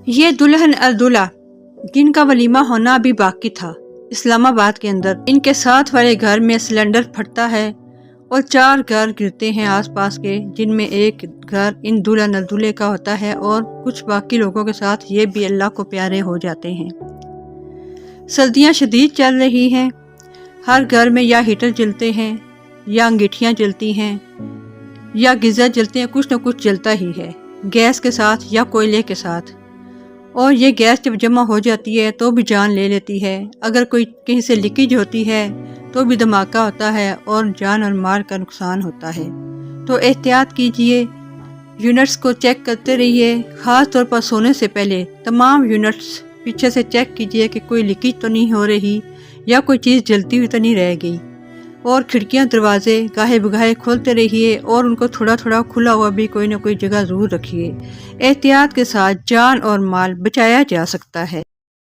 یہ دلہن الدلہ جن کا ولیمہ ہونا ابھی باقی تھا اسلام آباد کے اندر، ان کے ساتھ والے گھر میں سلنڈر پھٹتا ہے اور 4 گھر گرتے ہیں آس پاس کے، جن میں ایک گھر ان دلہن الدلہے کا ہوتا ہے اور کچھ باقی لوگوں کے ساتھ یہ بھی اللہ کو پیارے ہو جاتے ہیں۔ سردیاں شدید چل رہی ہیں، ہر گھر میں یا ہیٹر جلتے ہیں یا انگیٹھیاں جلتی ہیں یا گیزر جلتے ہیں، کچھ نہ کچھ جلتا ہی ہے گیس کے ساتھ یا کوئلے کے ساتھ، اور یہ گیس جب جمع ہو جاتی ہے تو بھی جان لے لیتی ہے۔ اگر کوئی کہیں سے لیکیج ہوتی ہے تو بھی دھماکہ ہوتا ہے اور جان اور مال کا نقصان ہوتا ہے۔ تو احتیاط کیجئے، یونٹس کو چیک کرتے رہیے، خاص طور پر سونے سے پہلے تمام یونٹس پیچھے سے چیک کیجئے کہ کوئی لیکیج تو نہیں ہو رہی یا کوئی چیز جلتی ہوئی تو نہیں رہ گئی، اور کھڑکیاں دروازے گاہے بگاہے کھولتے رہیے اور ان کو تھوڑا تھوڑا کھلا ہوا بھی کوئی نہ کوئی جگہ ضرور رکھیے۔ احتیاط کے ساتھ جان اور مال بچایا جا سکتا ہے۔